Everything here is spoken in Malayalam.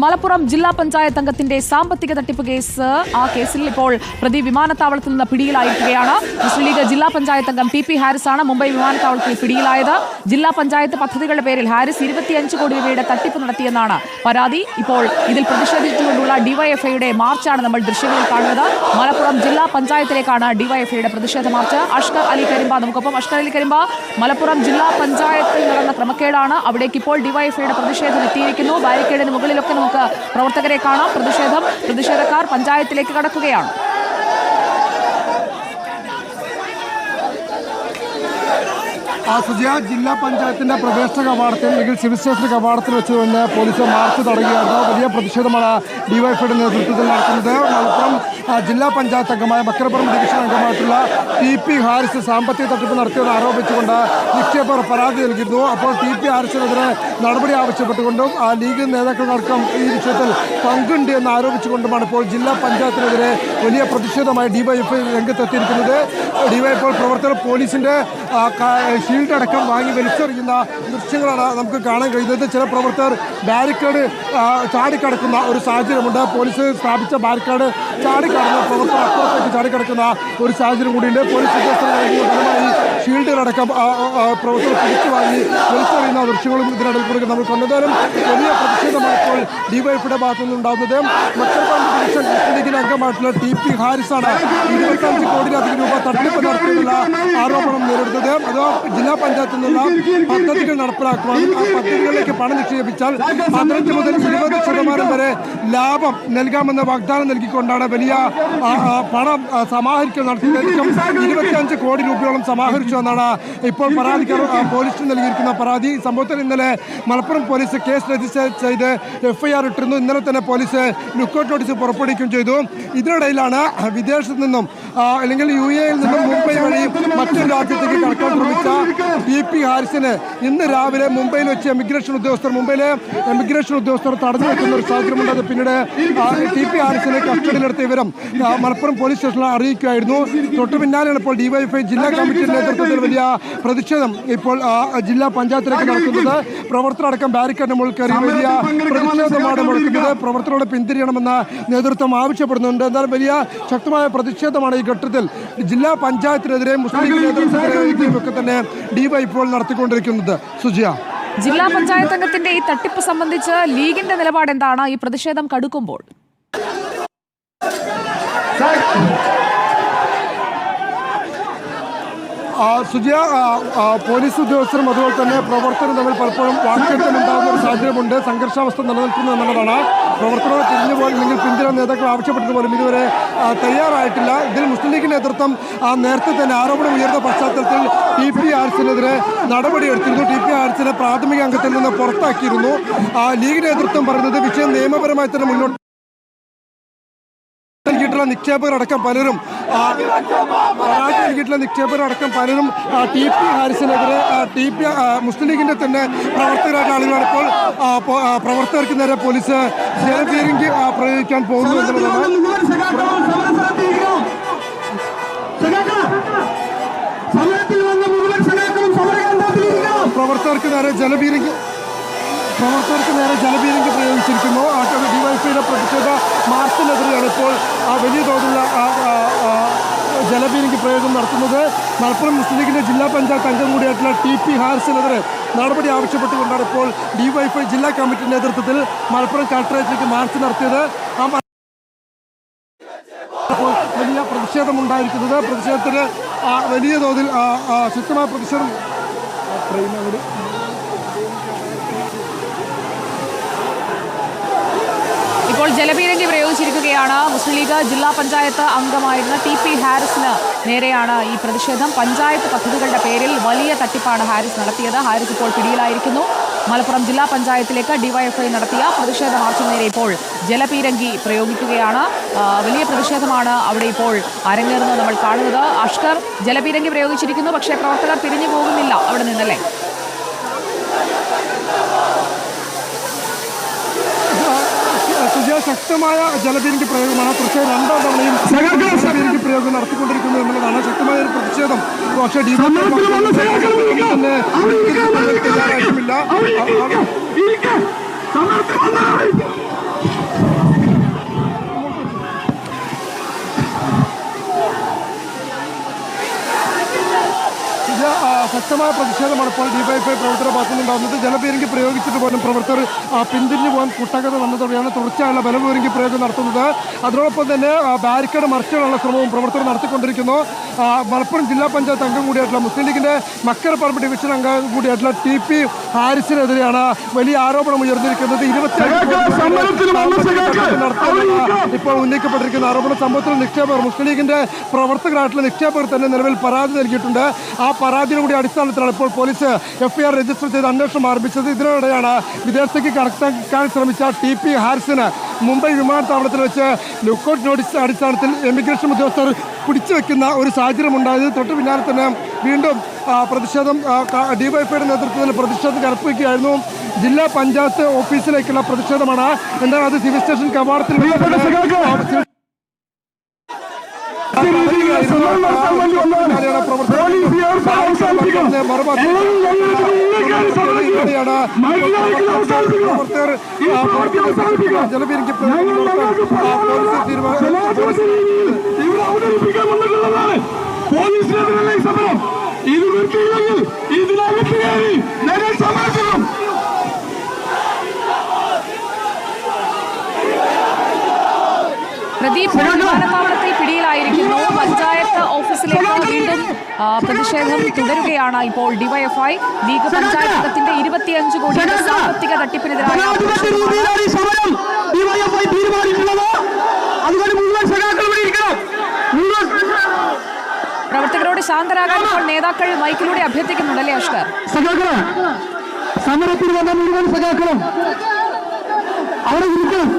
മലപ്പുറം ജില്ലാ പഞ്ചായത്ത് അംഗത്തിന്റെ സാമ്പത്തിക തട്ടിപ്പ് കേസ്. ആ കേസിൽ ഇപ്പോൾ പ്രതി വിമാനത്താവളത്തിൽ നിന്ന് പിടിയിലായിരിക്കുകയാണ്. മുസ്ലിം ലീഗ് ജില്ലാ പഞ്ചായത്ത് അംഗം TP ഹാരിസ് ആണ് മുംബൈ വിമാനത്താവളത്തിൽ പിടിയിലായത്. ജില്ലാ പഞ്ചായത്ത് പദ്ധതികളുടെ പേരിൽ ഹാരിസ് 25 കോടി രൂപയുടെ തട്ടിപ്പ് നടത്തിയെന്നാണ് പരാതി. ഇപ്പോൾ ഇതിൽ പ്രതിഷേധിച്ചുകൊണ്ടുള്ള ഡിവൈഎഫ്ഐയുടെ മാർച്ചാണ് നമ്മൾ ദൃശ്യങ്ങളിൽ കാണുന്നത്. മലപ്പുറം ജില്ലാ പഞ്ചായത്തിലേക്കാണ് ഡിവൈഎഫ്ഐയുടെ പ്രതിഷേധ മാർച്ച്. അഷ്കർ അലി കരിമ്പ നമുക്കൊപ്പം. അഷ്കർ അലി കരിമ്പ, മലപ്പുറം ജില്ലാ പഞ്ചായത്തിൽ നടന്ന ക്രമക്കേടാണ്. അവിടേക്ക് ഇപ്പോൾ ഡിവൈഎഫ്ഐയുടെ പ്രതിഷേധം എത്തിയിരിക്കുന്നു. ബാരിക്കേഡിന് മുകളിലൊക്കെ നമുക്ക് പ്രവർത്തകരെ കാണാം. പ്രതിഷേധക്കാർ പഞ്ചായത്തിലേക്ക് കടക്കുകയാണ്. ജില്ലാ പഞ്ചായത്തിന്റെ പ്രവേശന കവാടത്തിൽ അല്ലെങ്കിൽ സിവിൽ സ്റ്റേഷൻ കവാടത്തിൽ വെച്ച് തന്നെ പോലീസ് മാർച്ച് തുടങ്ങിയായിരുന്നു. വലിയ പ്രതിഷേധമാണ് ഡിവൈഎഫ്ഐയുടെ നേതൃത്വത്തിൽ നടക്കുന്നത്. മലപ്പുറം ജില്ലാ പഞ്ചായത്ത് അംഗമായ ബക്കരപ്പുറം ഡിവിഷൻ അംഗമായിട്ടുള്ള TP ഹാരിസ് സാമ്പത്തിക തട്ടിപ്പ് നടത്തിയെന്ന് ആരോപിച്ചുകൊണ്ട് നിക്ഷേപകർ പരാതി നൽകിയിരുന്നു. അപ്പോൾ TP ഹാരിസിനെതിരെ നടപടി ആവശ്യപ്പെട്ടുകൊണ്ടും ലീഗ് നേതാക്കളടക്കം ഈ വിഷയത്തിൽ പങ്കുണ്ട് എന്ന് ആരോപിച്ചുകൊണ്ടുമാണ് ഇപ്പോൾ ജില്ലാ പഞ്ചായത്തിനെതിരെ വലിയ പ്രതിഷേധമായി ഡിവൈഎഫ്ഐ രംഗത്തെത്തിയിരിക്കുന്നത്. ഡിവൈഎഫ്ഐ പ്രവർത്തകർ പോലീസിന്റെ ഷീൽഡ് അടക്കം വാങ്ങി വലിച്ചെറിയുന്ന ദൃശ്യങ്ങളാണ് നമുക്ക് കാണാൻ കഴിയുന്നത്. ചില പ്രവർത്തകർ ബാരിക്കേഡ് ചാടിക്കടക്കുന്ന ഒരു സാഹചര്യമുണ്ട്. പോലീസ് സ്ഥാപിച്ച ബാരിക്കേഡ് ചാടിക്കടന്ന പ്രവർത്തകർ അപ്പുറത്തേക്ക് ചാടിക്കടക്കുന്ന ഒരു സാഹചര്യം കൂടിയുണ്ട്. പോലീസ് ഉദ്യോഗസ്ഥരുടെ ഫലമായി ഷീൽഡുകളടക്കം പ്രവർത്തകർ പിടിച്ചു വാങ്ങി വലിച്ചെറിയുന്ന ദൃശ്യങ്ങളും ഇതിനിടയിൽ കൂടി നമ്മൾ കണ്ടതാലും വലിയ പ്രതിഷേധമാണ് ഇപ്പോൾ ഡിവൈഎഫ്ഐയുടെ ഭാഗത്തു നിന്നുണ്ടാകുന്നത്. മക്കരപ്പുറം ഡിവിഷൻ മുസ്ലിം ലീഗിന്റെ അംഗമായിട്ടുള്ള TP ഹാരിസാണ് 25 കോടിയിലധികം രൂപ തട്ടിപ്പ് നടത്തിയുള്ള ആരോപണം നേരിടുന്നത്. അതോ ജില്ലാ പഞ്ചായത്തിൽ നിന്നുള്ള പദ്ധതികൾ നടപ്പിലാക്കുവാനും ആ പദ്ധതികളിലേക്ക് പണം നിക്ഷേപിച്ചാൽ 15 മുതൽ 20% വരെ ലാഭം നൽകാമെന്ന വാഗ്ദാനം നൽകിക്കൊണ്ടാണ് വലിയ പണം സമാഹരിക്കൽ നടത്തിയത്. 25 കോടി രൂപയോളം സമാഹരിച്ചു എന്നാണ് ഇപ്പോൾ പരാതിക്കാർ പോലീസിന് നൽകിയിരിക്കുന്ന പരാതി. സംഭവത്തിൽ ഇന്നലെ മലപ്പുറം പോലീസ് കേസ് രജിസ്റ്റർ ചെയ്ത് FIR ഇട്ടിരുന്നു. ഇന്നലെ തന്നെ പോലീസ് ലുക്കൌട്ട് നോട്ടീസ് പുറപ്പെടുവിക്കുകയും ചെയ്തു. ഇതിനിടയിലാണ് വിദേശത്ത് നിന്നും അല്ലെങ്കിൽ UAE-യിൽ നിന്നും മുംബൈ വഴി മറ്റൊരു രാജ്യത്തേക്ക് കടക്കാൻ ശ്രമിച്ച TP ഹാരിസിന് ഇന്ന് രാവിലെ മുംബൈയിൽ വെച്ച് മുംബൈയിലെ എമിഗ്രേഷൻ ഉദ്യോഗസ്ഥർ തടഞ്ഞു വെക്കുന്ന ഒരു സാഹചര്യമുണ്ട്. അത് പിന്നീട് TP ഹാരിസിനെ കസ്റ്റഡിയിലെടുത്ത വിവരം മലപ്പുറം പോലീസ് സ്റ്റേഷനിൽ അറിയിക്കുകയായിരുന്നു. തൊട്ടു പിന്നാലെയാണ് ഇപ്പോൾ ഡിവൈഎഫ്ഐ ജില്ലാ കമ്മിറ്റിയുടെ നേതൃത്വത്തിൽ വലിയ പ്രതിഷേധം ഇപ്പോൾ ജില്ലാ പഞ്ചായത്തിലേക്ക് നടക്കുന്നത്. പ്രവർത്തകരടക്കം ബാരിക്കേഡിന് മുകളിൽ കയറി വലിയ പ്രതിഷേധമാണ് മുഴക്കുന്നത്. പ്രവർത്തകരോട് പിന്തിരിയണമെന്ന നേതൃത്വം ആവശ്യപ്പെടുന്നുണ്ട്. എന്നാലും വലിയ ശക്തമായ പ്രതിഷേധമാണ് ഈ ഘട്ടത്തിൽ ജില്ലാ പഞ്ചായത്തിനെതിരെ മുസ്ലിം ലീഗ് നേതൃത്വത്തിനെതിരെയും ഒക്കെ തന്നെ ഡിവൈഎഫ്ഐ നടത്തിക്കൊണ്ടിരിക്കുന്നത്. സുജിയ, ജില്ലാ പഞ്ചായത്ത് അംഗത്തിന്റെ ഈ തട്ടിപ്പ് സംബന്ധിച്ച് ലീഗിന്റെ നിലപാട് എന്താണ്? ഈ പ്രതിഷേധം കടുക്കുമ്പോൾ സുജിയ, പോലീസ് ഉദ്യോഗസ്ഥരും അതുപോലെ തന്നെ പ്രവർത്തകരും തമ്മിൽ പലപ്പോഴും വാക്കേറ്റം ഉണ്ടാകുന്ന ഒരു സാഹചര്യമുണ്ട്. സംഘർഷാവസ്ഥ നിലനിൽക്കുന്നു എന്നുള്ളതാണ്. പ്രവർത്തകരോട് തിരിഞ്ഞു പോയി അല്ലെങ്കിൽ പിന്തിരാൻ നേതാക്കൾ ആവശ്യപ്പെട്ടതുപോലും ഇതുവരെ തയ്യാറായിട്ടില്ല. ഇതിൽ മുസ്ലിം ലീഗ് നേതൃത്വം നേരത്തെ തന്നെ ആരോപണം ഉയർന്ന പശ്ചാത്തലത്തിൽ TP ഹാരിസിനെതിരെ നടപടിയെടുത്തിരുന്നു. TP ഹാരിസിനെ പ്രാഥമിക അംഗത്തിൽ നിന്ന് പുറത്താക്കിയിരുന്നു. ലീഗ് നേതൃത്വം പറയുന്നത് വിഷയം നിയമപരമായി തന്നെ മുന്നോട്ട് നിക്ഷേപകരടക്കം പലരും TP ഹാരിസിനെതിരെ മുസ്ലിം ലീഗിന്റെ തന്നെ പ്രവർത്തകരായിട്ടുള്ള ആളുകളാണ് ഇപ്പോൾ പ്രവർത്തകർക്ക് നേരെ പോലീസ് ജലപീരങ്കി പ്രയോഗിക്കാൻ പോകുന്നു എന്നുള്ളതാണ്. പ്രവർത്തകർക്ക് നേരെ ജലപീരങ്കി പ്രയോഗിച്ചിരിക്കുന്നു. ഡിവൈഎഫ്ഐയുടെ പ്രതിഷേധ മാർച്ചിനെതിരെയാണ് ഇപ്പോൾ വലിയ തോതിലുള്ള ജലപീരങ്കി പ്രയോഗം നടത്തുന്നത്. മലപ്പുറം മുസ്ലിം ലീഗിന്റെ ജില്ലാ പഞ്ചായത്ത് അംഗം കൂടിയായിട്ടുള്ള TP ഹാരിസിനെതിരെ നടപടി ആവശ്യപ്പെട്ടുകൊണ്ടാണ് ഇപ്പോൾ ഡിവൈഎഫ്ഐ ജില്ലാ കമ്മിറ്റി നേതൃത്വത്തിൽ മലപ്പുറം കളക്ടറേറ്റിലേക്ക് മാർച്ച് നടത്തിയത്. വലിയ പ്രതിഷേധമുണ്ടായിരിക്കുന്നത്. പ്രതിഷേധത്തിന് വലിയ തോതിൽ ശക്തമായ പ്രതിഷേധം ഇപ്പോൾ ജലപീരങ്കി പ്രയോഗിച്ചിരിക്കുകയാണ്. മുസ്ലിം ലീഗ് ജില്ലാ പഞ്ചായത്ത് അംഗമായിരുന്ന TP ഹാരിസിന് നേരെയാണ് ഈ പ്രതിഷേധം. പഞ്ചായത്ത് പദ്ധതികളുടെ പേരിൽ വലിയ തട്ടിപ്പാണ് ഹാരിസ് നടത്തിയത്. ഹാരിസ് ഇപ്പോൾ പിടിയിലായിരിക്കുന്നു. മലപ്പുറം ജില്ലാ പഞ്ചായത്തിലേക്ക് ഡിവൈഎഫ്ഐ നടത്തിയ പ്രതിഷേധ മാർച്ചിന് നേരെ ഇപ്പോൾ ജലപീരങ്കി പ്രയോഗിക്കുകയാണ്. വലിയ പ്രതിഷേധമാണ് അവിടെ ഇപ്പോൾ അരങ്ങേറുന്നത് നമ്മൾ കാണുന്നത്. അഷ്കർ, ജലപീരങ്കി പ്രയോഗിച്ചിരിക്കുന്നു, പക്ഷേ പ്രവർത്തകർ പിരിഞ്ഞു പോകുന്നില്ല അവിടെ നിന്നല്ലേ? ശക്തമായ ജലപീരങ്കി പ്രയോഗമാണ്. തീർച്ചയായും 2ാം തവണയും ജലപീരങ്കി പ്രയോഗം നടത്തിക്കൊണ്ടിരിക്കുന്നു എന്നുള്ളതാണ് ശക്തമായ ഒരു പ്രതിഷേധം. പക്ഷേ തയ്യാറായിട്ടുമില്ല. ശക്തമായ പ്രതിഷേധമാണ് ഇപ്പോൾ ഡിവൈഎഫ്ഐ പ്രവർത്തകരുടെ ഭാഗത്തു നിന്നുണ്ടാകുന്നത്. ജലപീരങ്കി പ്രയോഗിച്ചിട്ട് പോലും പ്രവർത്തകർ പിന്തിരിഞ്ഞു പോകാൻ കുട്ടകത വന്നതോടെയാണ് തുടർച്ചയായുള്ള ബലപീരങ്കി പ്രയോഗം നടത്തുന്നത്. അതോടൊപ്പം തന്നെ ബാരിക്കേഡ് മറിച്ചിടാനുള്ള ശ്രമവും പ്രവർത്തകർ നടത്തിക്കൊണ്ടിരിക്കുന്നു. മലപ്പുറം ജില്ലാ പഞ്ചായത്ത് അംഗം കൂടിയായിട്ടുള്ള മുസ്ലിം ലീഗിന്റെ മക്കരപ്പറമ്പ് ഡിവിഷൻ അംഗം കൂടിയായിട്ടുള്ള TP ഹാരിസിനെതിരെയാണ് വലിയ ആരോപണം ഉയർന്നിരിക്കുന്നത്. 25 ഇപ്പോൾ ഉന്നയിക്കപ്പെട്ടിരിക്കുന്ന ആരോപണ സംഭവത്തിൽ നിക്ഷേപകർ മുസ്ലിം ലീഗിന്റെ പ്രവർത്തകരായിട്ടുള്ള നിക്ഷേപകർ തന്നെ നിലവിൽ പരാതി നൽകിയിട്ടുണ്ട്. ആ പരാതിയുടെ കൂടി അടിസ്ഥാനത്തിലാണ് ഇപ്പോൾ പോലീസ് FIR രജിസ്റ്റർ ചെയ്ത് അന്വേഷണം ആരംഭിച്ചത്. ഇതിനിടെയാണ് വിദേശത്തേക്ക് കടത്താൻ ശ്രമിച്ച TP ഹാരിസിന് മുംബൈ വിമാനത്താവളത്തിൽ വെച്ച് ലുക്കൌട്ട് നോട്ടീസ് അടിസ്ഥാനത്തിൽ എമിഗ്രേഷൻ ഉദ്യോഗസ്ഥർ പിടിച്ചു വെക്കുന്ന ഒരു സാഹചര്യം ഉണ്ടായത്. തൊട്ട് പിന്നാലെ തന്നെ വീണ്ടും പ്രതിഷേധം ഡിവൈഎഫ്ഐയുടെ നേതൃത്വത്തിൽ പ്രതിഷേധം കനപ്പിക്കുകയായിരുന്നു. ജില്ലാ പഞ്ചായത്ത് ഓഫീസിലേക്കുള്ള പ്രതിഷേധമാണ്. എന്താണ് അത് സിവിൽ സ്റ്റേഷൻ കവാടത്തിൽ ജലപീരങ്കി പോലീസിനെതിരല്ലേ സമരം? ഇത് നിർത്തിയില്ലെങ്കിൽ ഇതിനകത്ത് കയറി ഞങ്ങൾ സമരം. പ്രദീപ് വിമാനത്താവളത്തിൽ പിടിയിലായിരിക്കുന്നു. പഞ്ചായത്ത് ഓഫീസിലേക്ക് വീണ്ടും പ്രതിഷേധം തുടരുകയാണ്. ഇപ്പോൾ ഡിവൈഎഫ്ഐ ലീഗ് പഞ്ചായത്ത് അംഗത്തിന്റെ 25 കോടിയുടെ സാമ്പത്തിക തട്ടിപ്പിനെതിരായ പ്രവർത്തകരോട് ശാന്തരാകാൻ ഇപ്പോൾ നേതാക്കൾ മൈക്കിലൂടെ അഭ്യർത്ഥിക്കുന്നുണ്ടല്ലേ അഷ്കർ? സമരത്തിൽ വന്ന മുഴുവൻ സഖാക്കളും അവിടെ ഇരിക്കണം.